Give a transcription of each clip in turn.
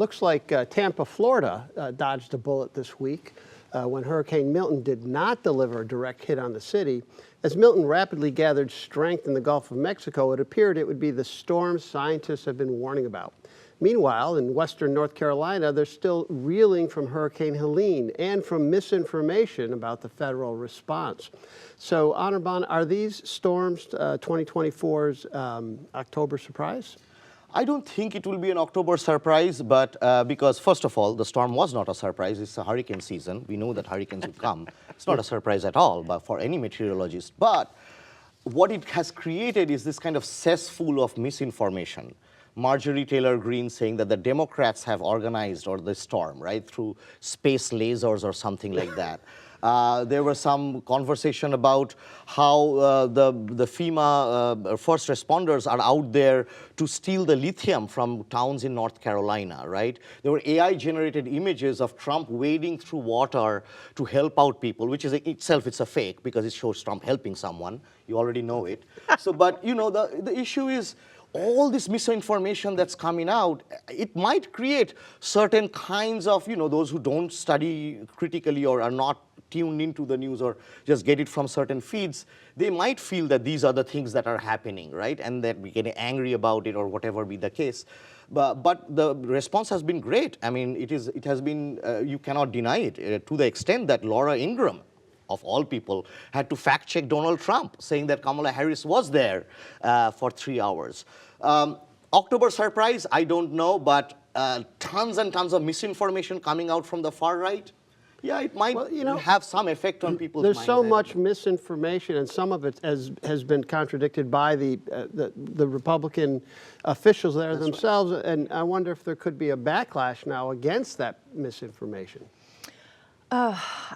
looks like Tampa, Florida dodged a bullet this week when Hurricane Milton did not deliver a direct hit on the city. As Milton rapidly gathered strength in the Gulf of Mexico, it appeared it would be the storm scientists have been warning about. Meanwhile, in western North Carolina, they're still reeling from Hurricane Helene and from misinformation about the federal response. So, Anirban, are these storms 2024's October surprise? I don't think it will be an October surprise, but because, first of all, the storm was not a surprise. It's a hurricane season. We know that hurricanes will come. It's not a surprise at all but for any meteorologist. But what it has created is this kind of cesspool of misinformation. Marjorie Taylor Greene saying that the Democrats have organized or the storm, right, through space lasers or something like that. There was some conversation about how the FEMA first responders are out there to steal the lithium from towns in North Carolina, right? There were AI-generated images of Trump wading through water to help out people, which is itself, it's a fake because it shows Trump helping someone. You already know it. So, but, you know, the issue is, all this misinformation that's coming out, it might create certain kinds of, you know, those who don't study critically or are not tuned into the news or just get it from certain feeds, they might feel that these are the things that are happening, right? And that we get angry about it or whatever be the case. But the response has been great. I mean, it has been, you cannot deny it, to the extent that Laura Ingraham, of all people, had to fact-check Donald Trump, saying that Kamala Harris was there for 3 hours. October surprise, I don't know, but tons and tons of misinformation coming out from the far right. Yeah, it might have some effect on people's minds. There's so much misinformation, and some of it has been contradicted by the Republican officials there themselves, right. And I wonder if there could be a backlash now against that misinformation.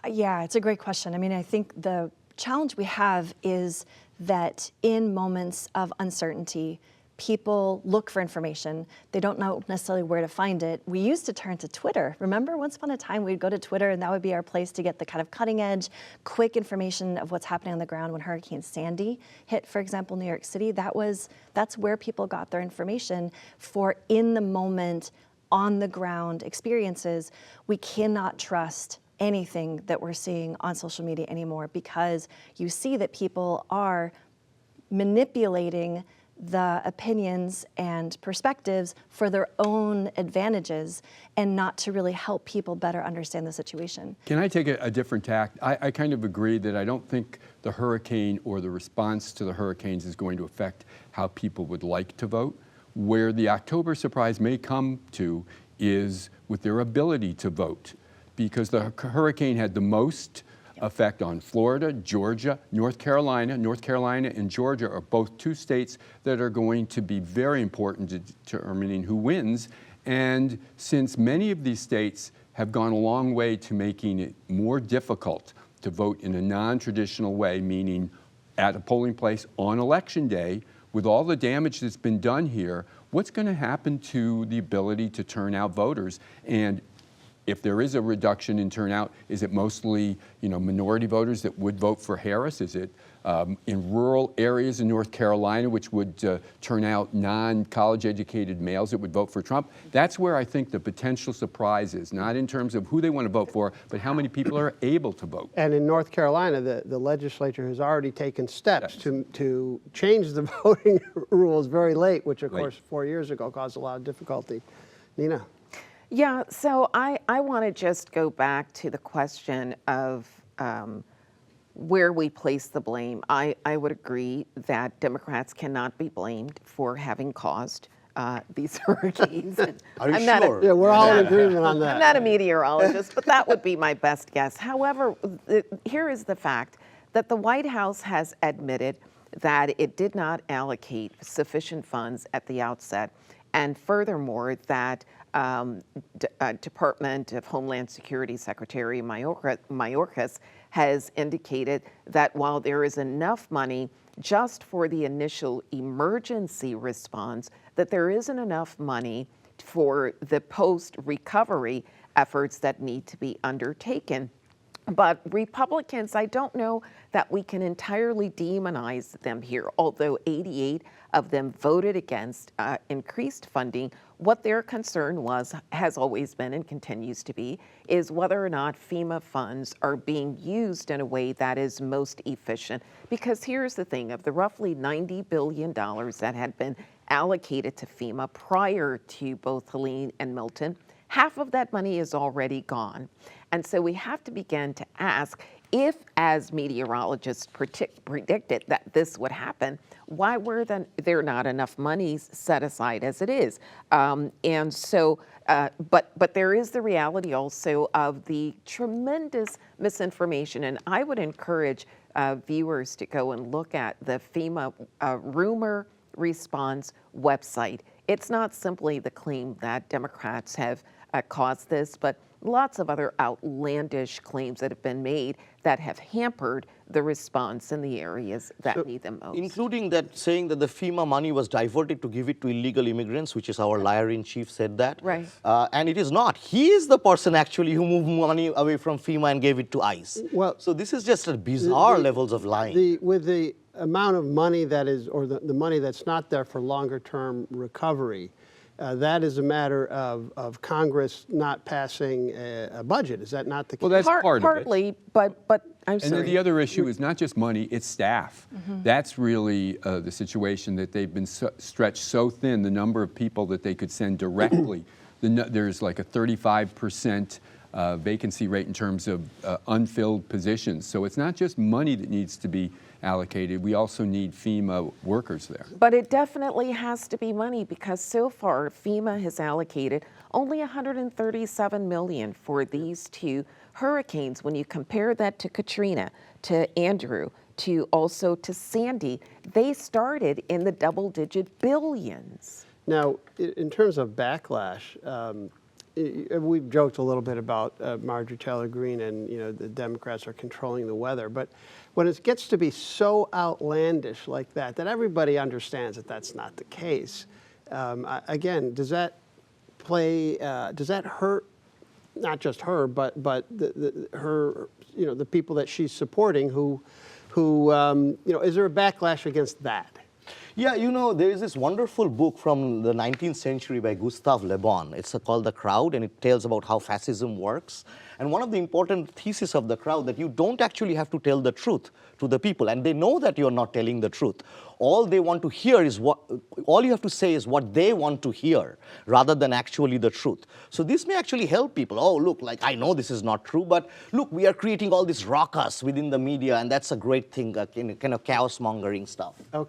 Yeah, it's a great question. I mean, I think the challenge we have is that in moments of uncertainty, people look for information. They don't know necessarily where to find it. We used to turn to Twitter. Remember, once upon a time, we'd go to Twitter, and that would be our place to get the kind of cutting edge, quick information of what's happening on the ground. When Hurricane Sandy hit, for example, New York City, that's where people got their information for in the moment, on the ground experiences. We cannot trust anything that we're seeing on social media anymore, because you see that people are manipulating the opinions and perspectives for their own advantages and not to really help people better understand the situation. Can I take a different tack? I kind of agree that I don't think the hurricane or the response to the hurricanes is going to affect how people would like to vote. Where the October surprise may come to is with their ability to vote, because the hurricane had the most effect on Florida, Georgia, North Carolina. North Carolina and Georgia are both two states that are going to be very important to determining who wins. And since many of these states have gone a long way to making it more difficult to vote in a non-traditional way, meaning at a polling place on Election Day, with all the damage that's been done here, what's going to happen to the ability to turn out voters? And if there is a reduction in turnout, is it mostly, minority voters that would vote for Harris? Is it in rural areas in North Carolina, which would turn out non-college educated males that would vote for Trump? That's where I think the potential surprise is, not in terms of who they want to vote for, but how many people are able to vote. And in North Carolina, the legislature has already taken steps to change the voting rules very late, which of course 4 years ago caused a lot of difficulty. Nina? Yeah, so I want to just go back to the question of where we place the blame. I would agree that Democrats cannot be blamed for having caused these hurricanes. Are you sure? Yeah, we're all in agreement on that. I'm not a meteorologist, but that would be my best guess. However, here is the fact that the White House has admitted that it did not allocate sufficient funds at the outset, and furthermore, that Department of Homeland Security Secretary Mayorkas has indicated that while there is enough money just for the initial emergency response, that there isn't enough money for the post-recovery efforts that need to be undertaken. But Republicans, I don't know that we can entirely demonize them here, although 88 of them voted against increased funding what their concern has always been and continues to be, is whether or not FEMA funds are being used in a way that is most efficient. Because here's the thing, of the roughly $90 billion that had been allocated to FEMA prior to both Helene and Milton, half of that money is already gone. And so we have to begin to ask, if, as meteorologists predicted that this would happen, why were there not enough money set aside as it is? But there is the reality also of the tremendous misinformation, and I would encourage viewers to go and look at the FEMA rumor response website. It's not simply the claim that Democrats have caused this, but lots of other outlandish claims that have been made that have hampered the response in the areas that need them most. Including that saying that the FEMA money was diverted to give it to illegal immigrants, which is our liar-in-chief said that. Right. And it is not. He is the person actually who moved money away from FEMA and gave it to ICE. Well, so this is just a bizarre levels of lying. With the amount of money that is, or the money that's not there for longer-term recovery, that is a matter of Congress not passing a budget. Is that not the case? Well, that's part of it. Partly, but I'm And sorry. then the other issue is not just money, it's staff. That's really the situation, that they've been stretched so thin, the number of people that they could send directly. There's like a 35% vacancy rate in terms of unfilled positions. So it's not just money that needs to be allocated. We also need FEMA workers there. But it definitely has to be money, because so far FEMA has allocated only $137 million for these two hurricanes. When you compare that to Katrina, to Andrew, to Sandy, they started in the double-digit billions. Now, in terms of backlash, we've joked a little bit about Marjorie Taylor Greene and the Democrats are controlling the weather, but when it gets to be so outlandish like that everybody understands that that's not the case, again, does that hurt not just her, but her the people that she's supporting who is there a backlash against that? Yeah, there is this wonderful book from the 19th century by Gustave Le Bon. It's called The Crowd, and it tells about how fascism works. And one of the important theses of The Crowd, that you don't actually have to tell the truth to the people, and they know that you're not telling the truth. All they want to hear is all you have to say is what they want to hear, rather than actually the truth. So this may actually help people. Oh, look, like I know this is not true, but look, we are creating all this ruckus within the media, and that's a great thing, kind of chaos mongering stuff.